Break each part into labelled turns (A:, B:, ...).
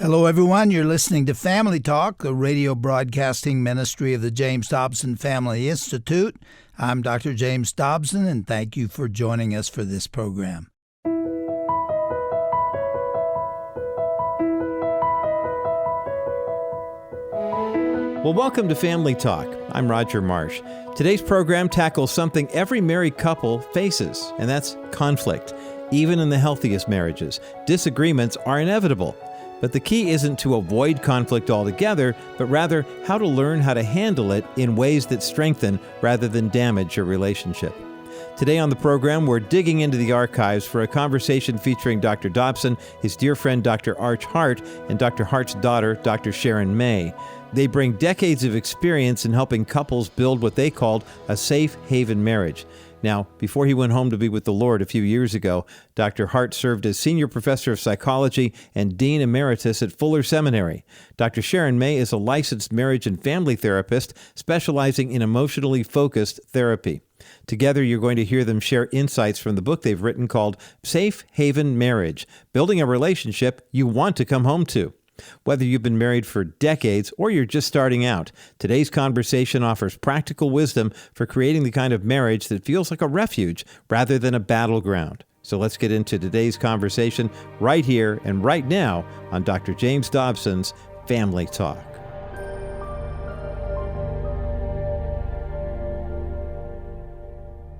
A: Hello, everyone. You're listening to Family Talk, a radio broadcasting ministry of the James Dobson Family Institute. I'm Dr. James Dobson, and thank you for joining us for this program.
B: Well, welcome to Family Talk. I'm Roger Marsh. Today's program tackles something every married couple faces, and that's conflict. Even in the healthiest marriages, disagreements are inevitable. But the key isn't to avoid conflict altogether, but rather how to learn how to handle it in ways that strengthen rather than damage your relationship. Today on the program, we're digging into the archives for a conversation featuring Dr. Dobson, his dear friend Dr. Hart, and Dr. Hart's daughter, Dr. Sharon May. They bring decades of experience in helping couples build what they called a safe haven marriage. Now, before he went home to be with the Lord a few years ago, Dr. Hart served as Senior Professor of Psychology and Dean Emeritus at Fuller Seminary. Dr. Sharon May is a licensed marriage and family therapist specializing in emotionally focused therapy. Together, you're going to hear them share insights from the book they've written called Safe Haven Marriage, Building a Relationship You Want to Come Home to. Whether you've been married for decades or you're just starting out, today's conversation offers practical wisdom for creating the kind of marriage that feels like a refuge rather than a battleground. So let's get into today's conversation right here and right now on Dr. James Dobson's Family Talk.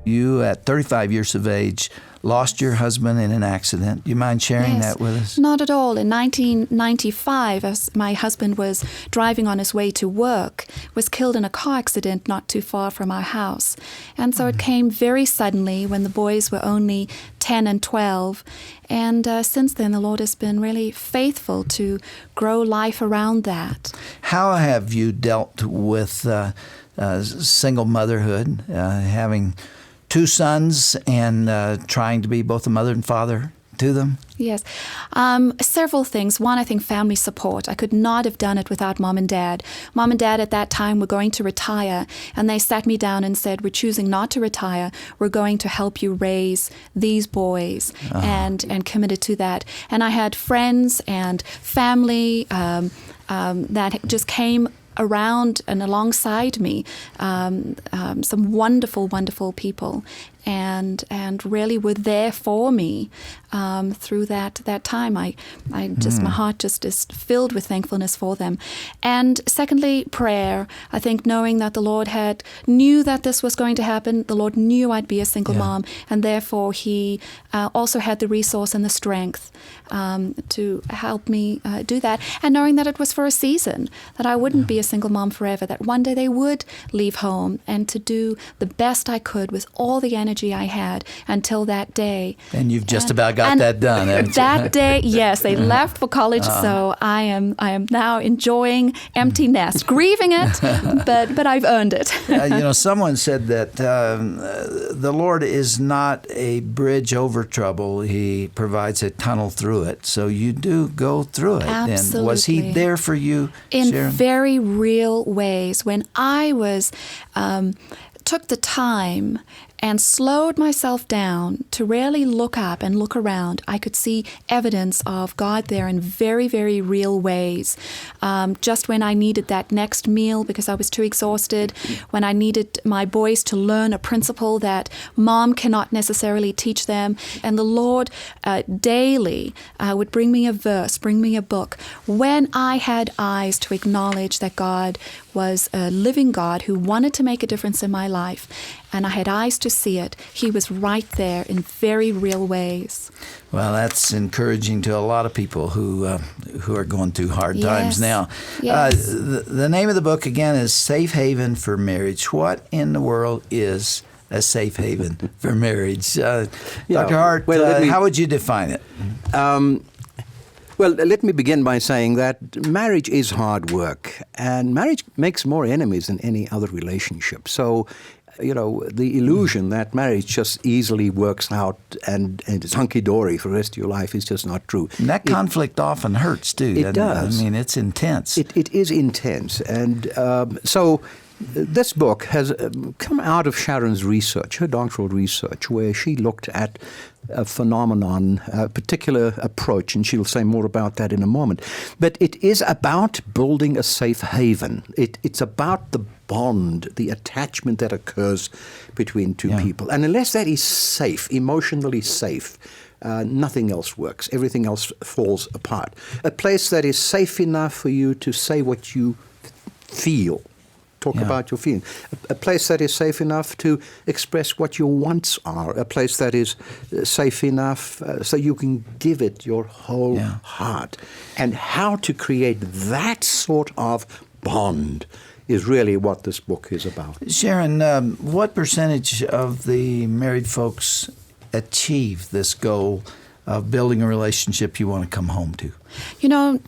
A: You, at 35 years of age, lost your husband in an accident. Do you mind sharing that with us?
C: Not at all. In 1995, as my husband was driving on his way to work, was killed in a car accident not too far from our house. And so it came very suddenly when the boys were only 10 and 12. And since then, the Lord has been really faithful to grow life around that.
A: How have you dealt with single motherhood, having two sons and trying to be both a mother and father to them?
C: Yes. Several things. One, I think family support. I could not have done it without Mom and Dad. Mom and Dad at that time were going to retire, and they sat me down and said, we're choosing not to retire. We're going to help you raise these boys, and committed to that. And I had friends and family that just came around and alongside me, some wonderful, wonderful people, and really were there for me through that time. I just my heart just is filled with thankfulness for them. And secondly, prayer. I think knowing that the Lord knew that this was going to happen, the Lord knew I'd be a single mom, and therefore He also had the resource and the strength to help me do that. And knowing that it was for a season, that I wouldn't be a single mom forever, that one day they would leave home, and to do the best I could with all the energy I had until that day.
A: And you've just about got that done, haven't you?
C: That day, yes, they left for college, so I am now enjoying empty nest, grieving it, but I've earned it.
A: Someone said that the Lord is not a bridge over trouble; He provides a tunnel through it. So you do go through it.
C: Absolutely.
A: And was He there for you, Sharon?
C: In very real ways. When I took the time and slowed myself down to really look up and look around, I could see evidence of God there in very, very real ways. Just when I needed that next meal because I was too exhausted, when I needed my boys to learn a principle that mom cannot necessarily teach them, and the Lord daily would bring me a verse, bring me a book. When I had eyes to acknowledge that God was a living God who wanted to make a difference in my life, and I had eyes to see it, He was right there in very real ways.
A: Well, that's encouraging to a lot of people who are going through hard times now.
C: Yes.
A: The name of the book, again, is Safe Haven for Marriage. What in the world is a safe haven for marriage? Dr. Hart, how would you define it?
D: Well, let me begin by saying that marriage is hard work, and marriage makes more enemies than any other relationship. So, the illusion that marriage just easily works out and it's hunky-dory for the rest of your life is just not true.
A: And that conflict often hurts, too.
D: It does.
A: I mean, it's intense.
D: It is intense. And so this book has come out of Sharon's research, her doctoral research, where she looked at a phenomenon, a particular approach, and she'll say more about that in a moment. But it is about building a safe haven. It's about the bond, the attachment that occurs between two people. And unless that is safe, emotionally safe, nothing else works. Everything else falls apart. A place that is safe enough for you to say what you feel. Talk about your feelings. A place that is safe enough to express what your wants are. A place that is safe enough so you can give it your whole heart. And how to create that sort of bond is really what this book is about.
A: Sharon, what percentage of the married folks achieve this goal of building a relationship you want to come home to?
C: You know,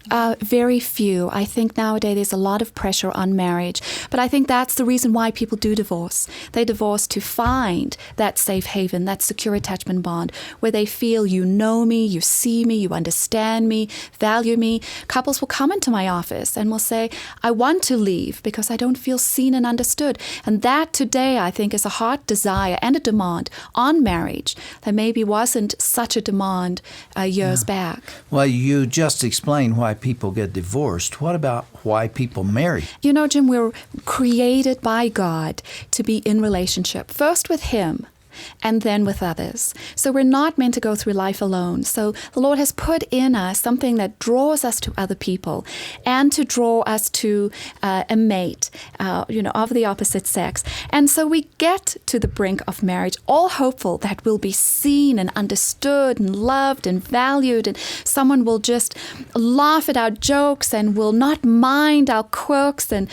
C: very few. I think nowadays there's a lot of pressure on marriage, but I think that's the reason why people do divorce. They divorce to find that safe haven, that secure attachment bond, where they feel you know me, you see me, you understand me, value me. Couples will come into my office and will say, I want to leave because I don't feel seen and understood. And that today, I think, is a heart desire and a demand on marriage that maybe wasn't such a demand years back.
A: Well, you just explain why people get divorced. What about why people marry?
C: You know, Jim, we're created by God to be in relationship, first with Him and then with others. So we're not meant to go through life alone. So the Lord has put in us something that draws us to other people and to draw us to a mate, of the opposite sex. And so we get to the brink of marriage, all hopeful that we'll be seen and understood and loved and valued, and someone will just laugh at our jokes and will not mind our quirks. And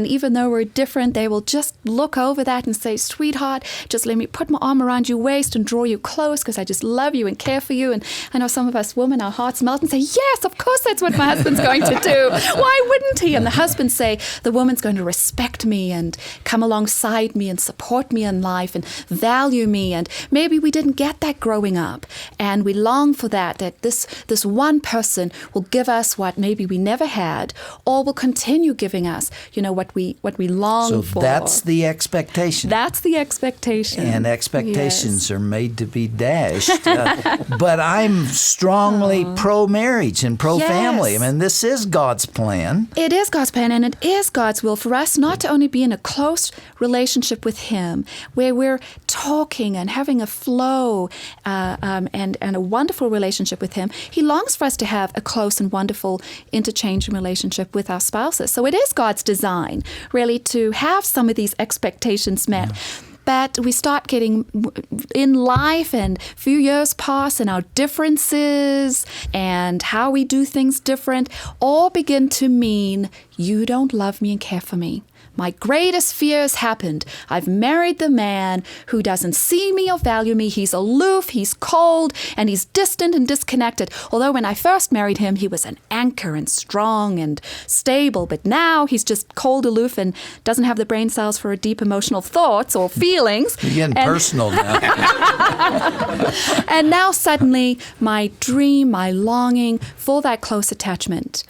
C: even though we're different, they will just look over that and say, sweetheart, just let me put my arm around your waist and draw you close because I just love you and care for you. And I know some of us women, our hearts melt and say, yes, of course that's what my husband's going to do. Why wouldn't he? And the husband say, the woman's going to respect me and come alongside me and support me in life and value me. And maybe we didn't get that growing up. And we long for that this one person will give us what maybe we never had, or will continue giving us, what we long for.
A: So that's the expectation.
C: That's the expectation.
A: And expectations are made to be dashed. But I'm strongly pro-marriage and pro-family.
C: Yes.
A: I mean, this is God's plan.
C: It is God's plan, and it is God's will for us not to only be in a close relationship with Him, where we're talking and having a flow and a wonderful relationship with Him. He longs for us to have a close and wonderful interchanging relationship with our spouses. So it is God's design, really, to have some of these expectations met. Yeah. But we start getting in life, and a few years pass, and our differences and how we do things different all begin to mean you don't love me and care for me. My greatest fears happened. I've married the man who doesn't see me or value me. He's aloof, he's cold, and he's distant and disconnected. Although when I first married him, he was an anchor and strong and stable. But now he's just cold, aloof, and doesn't have the brain cells for deep emotional thoughts or feelings.
A: You're getting personal now.
C: And now suddenly my dream, my longing for that close attachment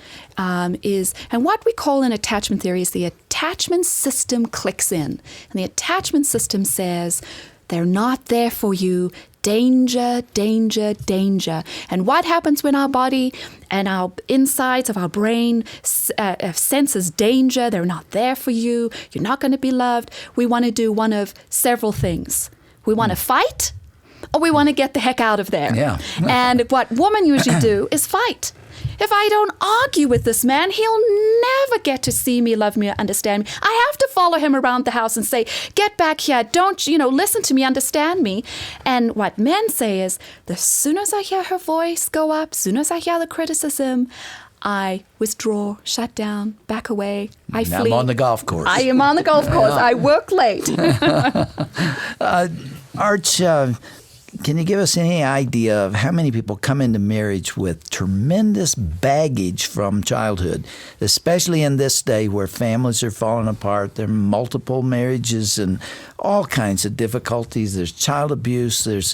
C: is, and what we call in attachment theory is the attachment system clicks in. And the attachment system says, they're not there for you. Danger, danger, danger. And what happens when our body and our insides of our brain senses danger? They're not there for you. You're not going to be loved. We want to do one of several things. We want to fight, or we want to get the heck out of there.
A: Yeah.
C: And what women usually do is fight. If I don't argue with this man, he'll never get to see me, love me, or understand me. I have to follow him around the house and say, get back here, don't, listen to me, understand me. And what men say is, as soon as I hear her voice go up, as soon as I hear the criticism, I withdraw, shut down, back away, I flee.
A: I'm on the golf course.
C: I am on the golf course. I work late.
A: Arch, can you give us any idea of how many people come into marriage with tremendous baggage from childhood, especially in this day where families are falling apart, there are multiple marriages and all kinds of difficulties, there's child abuse, there's,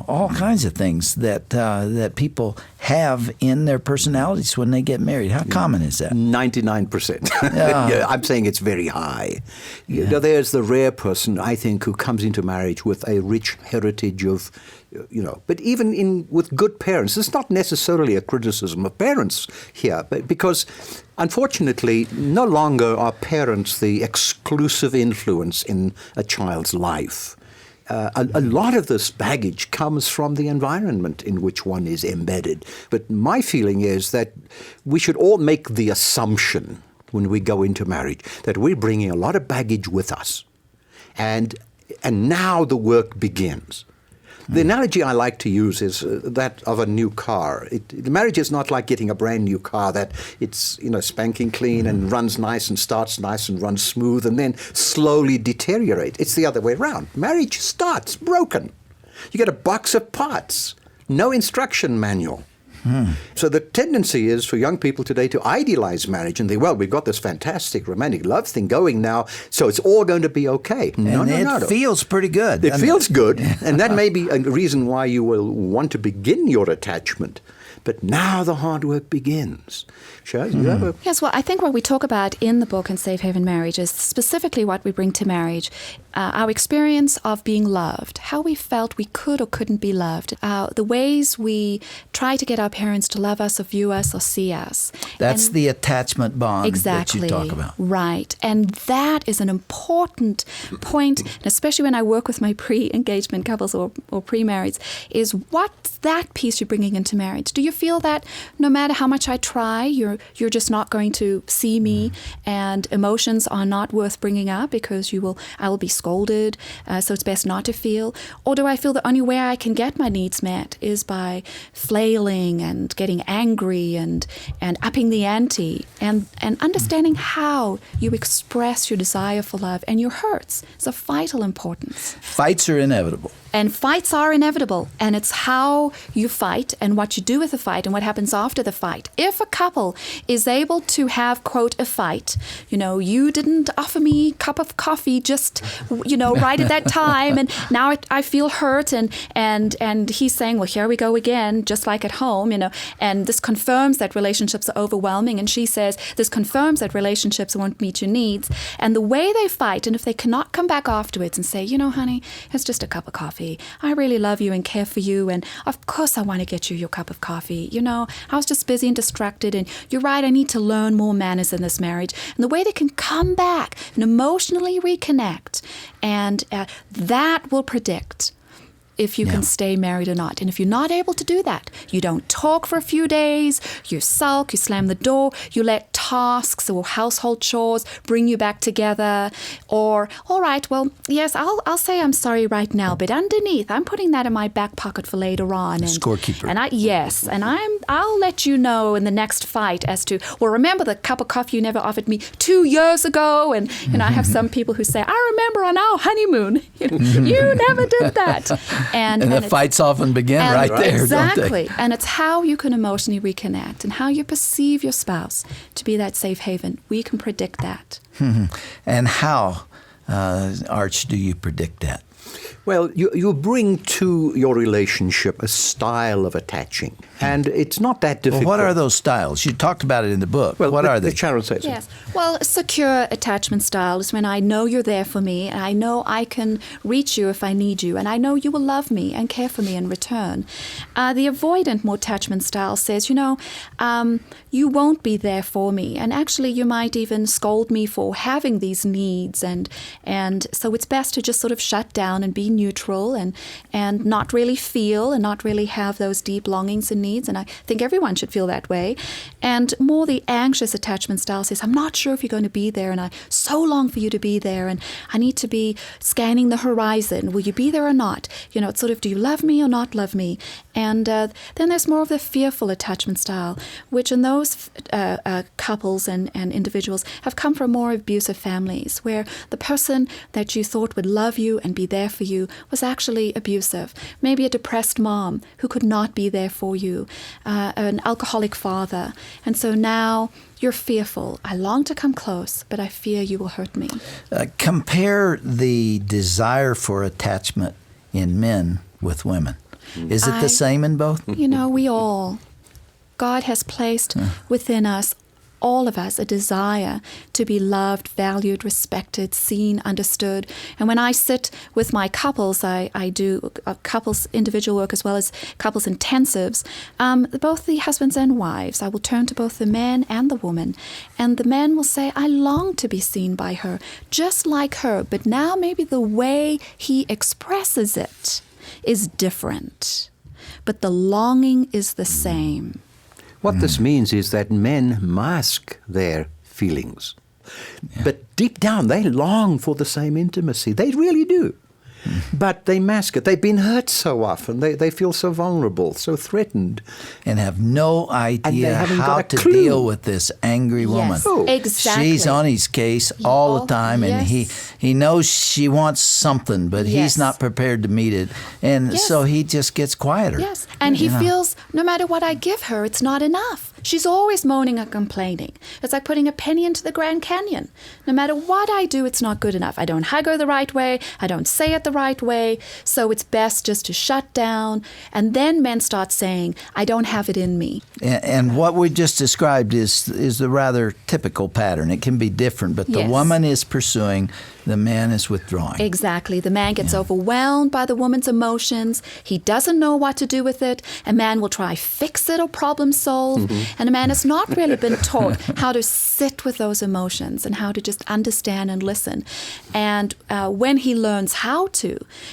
A: all kinds of things that people have in their personalities when they get married? How common is that?
D: 99%. Yeah, I'm saying it's very high. You know, there's the rare person, I think, who comes into marriage with a rich heritage of, but even with good parents. It's not necessarily a criticism of parents here, but because unfortunately, no longer are parents the exclusive influence in a child's life. A lot of this baggage comes from the environment in which one is embedded. But my feeling is that we should all make the assumption when we go into marriage that we're bringing a lot of baggage with us. And now the work begins. The analogy I like to use is that of a new car. The marriage is not like getting a brand new car that it's spanking clean and runs nice and starts nice and runs smooth and then slowly deteriorate. It's the other way around. Marriage starts broken. You get a box of parts, no instruction manual. So the tendency is for young people today to idealize marriage and think, well, we've got this fantastic romantic love thing going now, so it's all going to be okay. No.
A: It feels pretty good.
D: It feels good, and that may be a reason why you will want to begin your attachment. But now the hard work begins. Sharon, you have a...
C: Yes, well, I think what we talk about in the book in Safe Haven Marriage is specifically what we bring to marriage, our experience of being loved, how we felt we could or couldn't be loved, the ways we try to get our parents to love us or view us or see us.
A: That's the attachment bond that you talk about.
C: Right. And that is an important point, and especially when I work with my pre-engagement couples or pre-marrieds, is what's that piece you're bringing into marriage? Do you feel that no matter how much I try, you're just not going to see me, and emotions are not worth bringing up because I will be scolded, so it's best not to feel? Or do I feel the only way I can get my needs met is by flailing and getting angry and upping the ante and understanding how you express your desire for love and your hurts? It's of vital importance.
A: Fights are inevitable.
C: And fights are inevitable, and it's how you fight and what you do with the fight and what happens after the fight. If a couple is able to have, quote, a fight, you didn't offer me a cup of coffee just, right at that time, and now I feel hurt, and he's saying, well, here we go again, just like at home, and this confirms that relationships are overwhelming, and she says, this confirms that relationships won't meet your needs, and the way they fight, and if they cannot come back afterwards and say, honey, it's just a cup of coffee. I really love you and care for you, and of course I want to get you your cup of coffee. I was just busy and distracted, and you're right, I need to learn more manners in this marriage. And the way they can come back and emotionally reconnect, and that will predict if you can stay married or not. And if you're not able to do that, you don't talk for a few days, you sulk, you slam the door, you let tasks or household chores bring you back together, or, all right, well, yes, I'll say I'm sorry right now, but underneath, I'm putting that in my back pocket for later on. And,
A: scorekeeper.
C: And I'll let you know in the next fight as to, well, remember the cup of coffee you never offered me 2 years ago? And, I have some people who say, I remember on our honeymoon, you never did that. And
A: the fights often begin right there,
C: exactly.
A: don't they?
C: And it's how you can emotionally reconnect and how you perceive your spouse to be that safe haven. We can predict that.
A: And how, Arch, do you predict that?
D: Well, you bring to your relationship a style of attaching, and it's not that difficult.
A: Well, what are those styles? You talked about it in the book.
D: Well,
A: what are they?
D: Sharon says.
C: Yes. Well, a secure attachment style is when I know you're there for me, and I know I can reach you if I need you, and I know you will love me and care for me in return. The avoidant more attachment style says, you won't be there for me, and actually you might even scold me for having these needs, and so it's best to just sort of shut down and be neutral and not really feel and not really have those deep longings and needs. And I think everyone should feel that way. And more the anxious attachment style says, I'm not sure if you're going to be there, and I so long for you to be there, and I need to be scanning the horizon. Will you be there or not? It's sort of, do you love me or not love me? And then there's more of the fearful attachment style, which in those couples and individuals have come from more abusive families, where the person that you thought would love you and be there for you was actually abusive. Maybe a depressed mom who could not be there for you, an alcoholic father. And so now you're fearful. I long to come close, but I fear you will hurt me.
A: Compare the desire for attachment in men with women. Is it the same in both?
C: We all God has placed within us, all of us, a desire to be loved, valued, respected, seen, understood. And when I sit with my couples, I do couples individual work as well as couples intensives, both the husbands and wives. I will turn to both the man and the woman. And the man will say, I long to be seen by her, just like her. But now maybe the way he expresses it is different. But the longing is the same.
D: What this means is that men mask their feelings. But deep down, they long for the same intimacy. They really do. But they mask it. They've been hurt so often. They feel so vulnerable, so threatened.
A: And have no
D: they
A: idea
D: haven't
A: how
D: got a
A: to
D: clue.
A: deal with this angry woman.
C: Yes, exactly.
A: She's on his case all the time, and
C: Yes.
A: he knows she wants something, but
C: Yes.
A: he's not prepared to meet it. And
C: Yes.
A: so he just gets quieter.
C: Yes, and he
A: You know?
C: feels no matter what I give her, it's not enough. She's always moaning and complaining. It's like putting a penny into the Grand Canyon. No matter what I do, it's not good enough. I don't hug her the right way. I don't say it the right way. So it's best just to shut down. And then men start saying, I don't have it in me.
A: And what we just described is the rather typical pattern. It can be different, but the
C: Yes.
A: woman is pursuing, the man is withdrawing.
C: Exactly. The man gets overwhelmed by the woman's emotions. He doesn't know what to do with it. A man will try fix it or problem solve. And a man has not really been taught how to sit with those emotions and how to just understand and listen. And when he learns how to,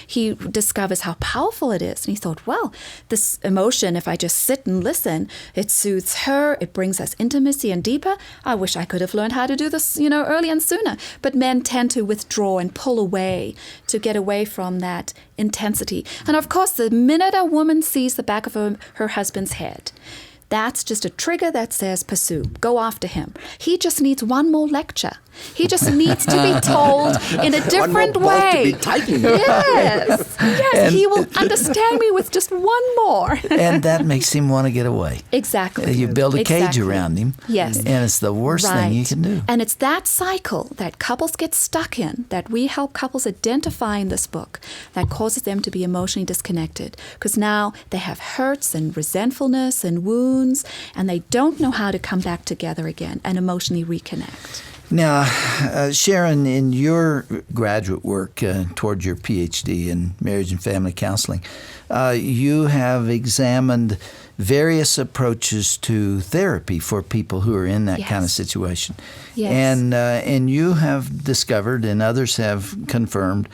C: he discovers how powerful it is. And he thought, well, this emotion, if I just sit and listen, it soothes her. It brings us intimacy and deeper. I wish I could have learned how to do this, early and sooner. But men tend to withdraw and pull away to get away from that intensity. And of course, the minute a woman sees the back of her husband's head, that's just a trigger that says pursue, go after him. He just needs one more lecture. He just needs to be told in a different
D: one more bolt
C: way.
D: to be tightened.
C: Yes, he will understand me with just one more.
A: And that makes him want to get away.
C: Exactly.
A: You build a cage
C: Exactly.
A: around him.
C: Yes.
A: And it's the worst thing you can do.
C: And it's that cycle that couples get stuck in, that we help couples identify in this book, that causes them to be emotionally disconnected. Because now they have hurts and resentfulness and wounds, and they don't know how to come back together again and emotionally reconnect.
A: Now, Sharon, in your graduate work toward your PhD in marriage and family counseling, you have examined various approaches to therapy for people who are in that
C: Yes.
A: kind of situation.
C: Yes.
A: And you have discovered, and others have confirmed,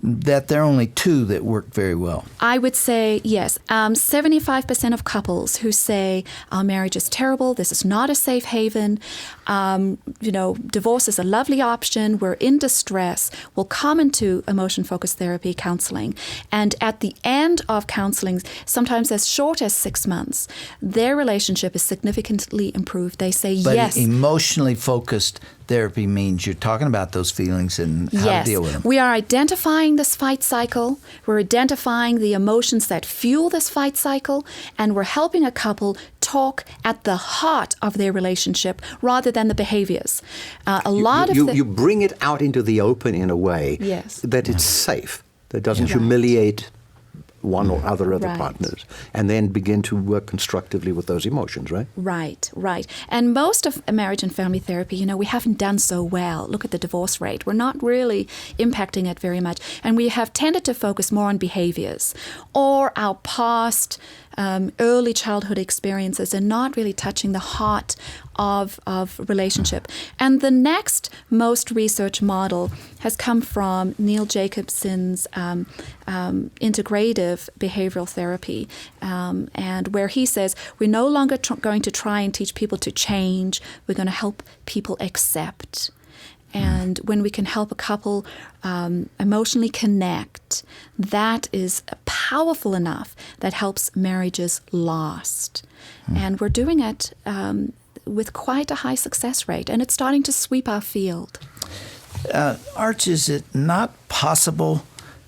A: that there are only two that work very well.
C: I would say yes. 75% of couples who say our marriage is terrible, this is not a safe haven, divorce is a lovely option, we're in distress, will come into emotion-focused therapy counseling. And at the end of counseling, sometimes as short as 6 months, their relationship is significantly improved. They say
A: But
C: yes.
A: emotionally focused therapy means you're talking about those feelings and how
C: Yes,
A: to deal with them.
C: we are identifying this fight cycle. We're identifying the emotions that fuel this fight cycle, and we're helping a couple talk at the heart of their relationship rather than the behaviors.
D: You bring it out into the open in a way
C: Yes.
D: that it's safe, that doesn't
C: Right.
D: humiliate one or other of the
C: Right.
D: partners, and then begin to work constructively with those emotions, right?
C: Right. And most of marriage and family therapy, we haven't done so well. Look at the divorce rate. We're not really impacting it very much. And we have tended to focus more on behaviors or our past early childhood experiences and not really touching the heart of relationship. And the next most research model has come from Neil Jacobson's integrative behavioral therapy, and where he says we're no longer going to try and teach people to change, we're going to help people accept. And when we can help a couple emotionally connect, that is powerful enough that helps marriages last. And we're doing it with quite a high success rate, and it's starting to sweep our field.
A: Arch, is it not possible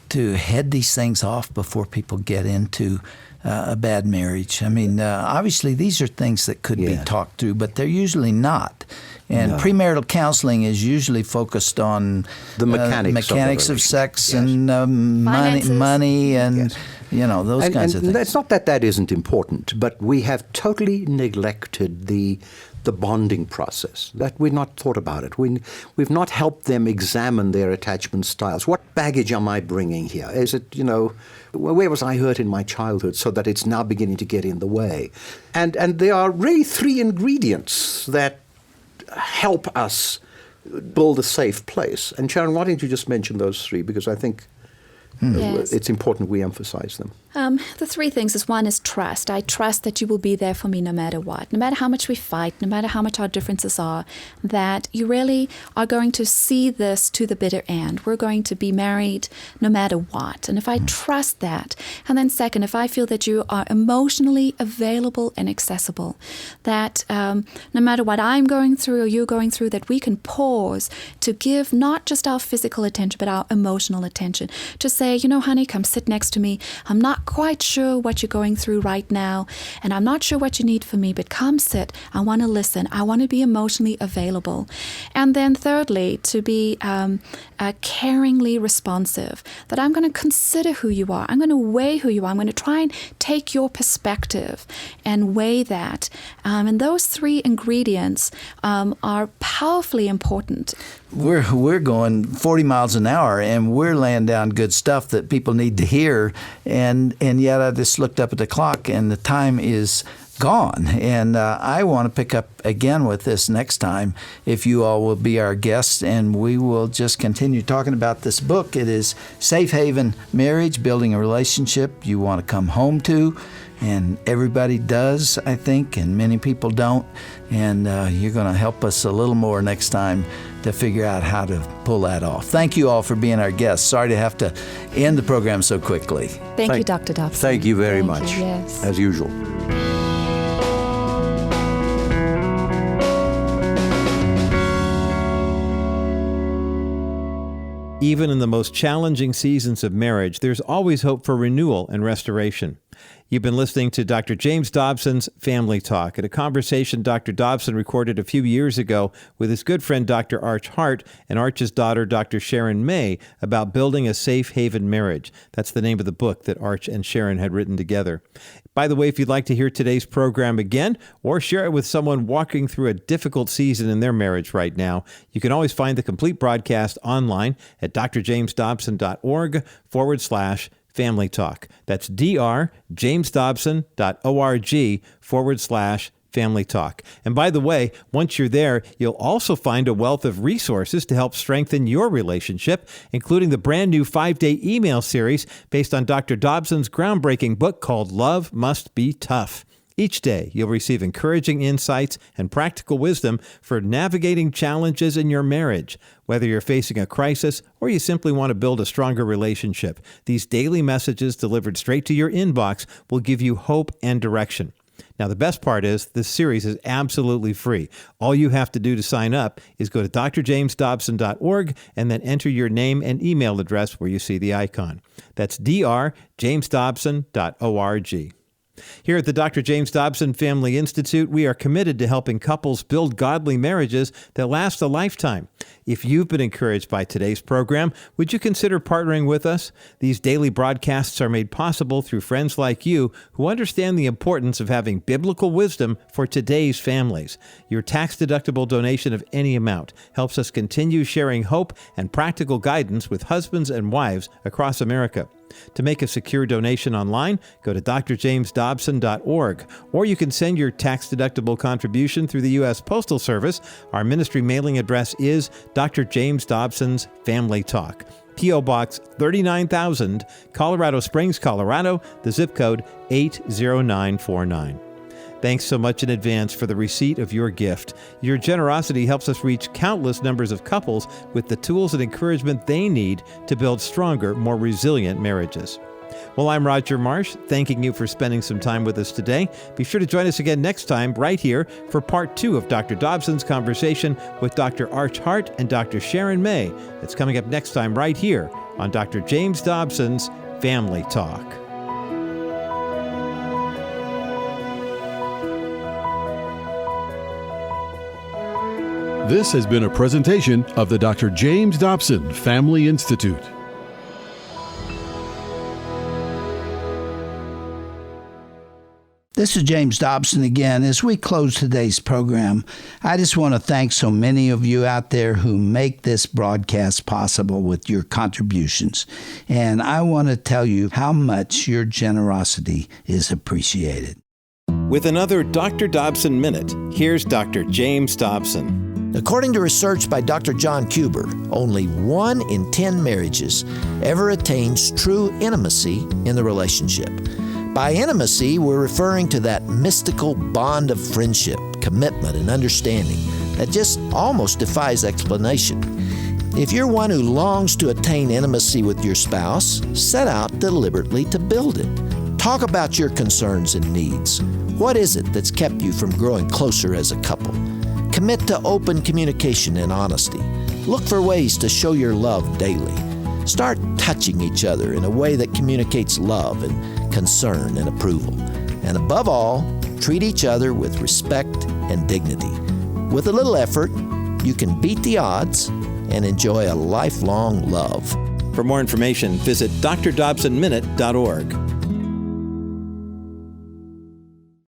A: to head these things off before people get into a bad marriage? I mean, obviously these are things that could be talked through, but they're usually not. And premarital counseling is usually focused on
D: the mechanics
A: of sex
D: yes.
A: and
C: Finances.
A: money and those kinds of things.
D: It's not that isn't important, but we have totally neglected the bonding process, that we've not thought about it. We've not helped them examine their attachment styles. What baggage am I bringing here? Is it, where was I hurt in my childhood so that it's now beginning to get in the way? And there are really 3 ingredients that help us build a safe place. And Sharon, why don't you just mention those 3? Because I think
C: Yes.
D: it's important we emphasize them.
C: The 3 things is, one is trust. I trust that you will be there for me no matter what, no matter how much we fight, no matter how much our differences are, that you really are going to see this to the bitter end. We're going to be married no matter what. And if I trust that, and then second, if I feel that you are emotionally available and accessible, that no matter what I'm going through or you're going through, that we can pause to give not just our physical attention, but our emotional attention. To say, honey, come sit next to me. I'm not quite sure what you're going through right now, and I'm not sure what you need from me, but come sit. I want to listen. I want to be emotionally available. And then thirdly, to be caringly responsive, that I'm going to consider who you are. I'm going to weigh who you are. I'm going to try and take your perspective and weigh that. And those 3 ingredients are powerfully important.
A: We're going 40 miles an hour, and we're laying down good stuff that people need to hear, and yet I just looked up at the clock, and the time is gone. And I want to pick up again with this next time, if you all will be our guests, and we will just continue talking about this book. It is Safe Haven Marriage, Building a Relationship You Want to Come Home to. And everybody does, I think, and many people don't. And you're going to help us a little more next time to figure out how to pull that off. Thank you all for being our guests. Sorry to have to end the program so quickly.
C: Thank you, Dr. Dobson.
D: Thank you very much,
C: Yes.
D: as usual.
B: Even in the most challenging seasons of marriage, there's always hope for renewal and restoration. You've been listening to Dr. James Dobson's Family Talk, at a conversation Dr. Dobson recorded a few years ago with his good friend Dr. Arch Hart and Arch's daughter Dr. Sharon May about building a safe haven marriage. That's the name of the book that Arch and Sharon had written together. By the way, if you'd like to hear today's program again or share it with someone walking through a difficult season in their marriage right now, you can always find the complete broadcast online at drjamesdobson.org/Family Talk. That's drjamesdobson.org/Family Talk. And by the way, once you're there, you'll also find a wealth of resources to help strengthen your relationship, including the brand new 5-day email series based on Dr. Dobson's groundbreaking book called Love Must Be Tough. Each day, you'll receive encouraging insights and practical wisdom for navigating challenges in your marriage. Whether you're facing a crisis or you simply want to build a stronger relationship, these daily messages delivered straight to your inbox will give you hope and direction. Now, the best part is this series is absolutely free. All you have to do to sign up is go to drjamesdobson.org and then enter your name and email address where you see the icon. That's drjamesdobson.org. Here at the Dr. James Dobson Family Institute, we are committed to helping couples build godly marriages that last a lifetime. If you've been encouraged by today's program, would you consider partnering with us? These daily broadcasts are made possible through friends like you who understand the importance of having biblical wisdom for today's families. Your tax-deductible donation of any amount helps us continue sharing hope and practical guidance with husbands and wives across America. To make a secure donation online, go to drjamesdobson.org, or you can send your tax-deductible contribution through the U.S. Postal Service. Our ministry mailing address is Dr. James Dobson's Family Talk. P.O. Box 39,000, Colorado Springs, Colorado, the zip code 80949. Thanks so much in advance for the receipt of your gift. Your generosity helps us reach countless numbers of couples with the tools and encouragement they need to build stronger, more resilient marriages. Well, I'm Roger Marsh, thanking you for spending some time with us today. Be sure to join us again next time right here for part 2 of Dr. Dobson's conversation with Dr. Arch Hart and Dr. Sharon May. It's coming up next time right here on Dr. James Dobson's Family Talk.
E: This has been a presentation of the Dr. James Dobson Family Institute.
A: This is James Dobson again. As we close today's program, I just want to thank so many of you out there who make this broadcast possible with your contributions. And I want to tell you how much your generosity is appreciated.
B: With another Dr. Dobson Minute, here's Dr. James Dobson.
F: According to research by Dr. John Kuber, only 1 in 10 marriages ever attains true intimacy in the relationship. By intimacy, we're referring to that mystical bond of friendship, commitment, and understanding that just almost defies explanation. If you're one who longs to attain intimacy with your spouse, set out deliberately to build it. Talk about your concerns and needs. What is it that's kept you from growing closer as a couple? Commit to open communication and honesty. Look for ways to show your love daily. Start touching each other in a way that communicates love and concern and approval. And above all, treat each other with respect and dignity. With a little effort, you can beat the odds and enjoy a lifelong love.
B: For more information, visit drdobsonminute.org.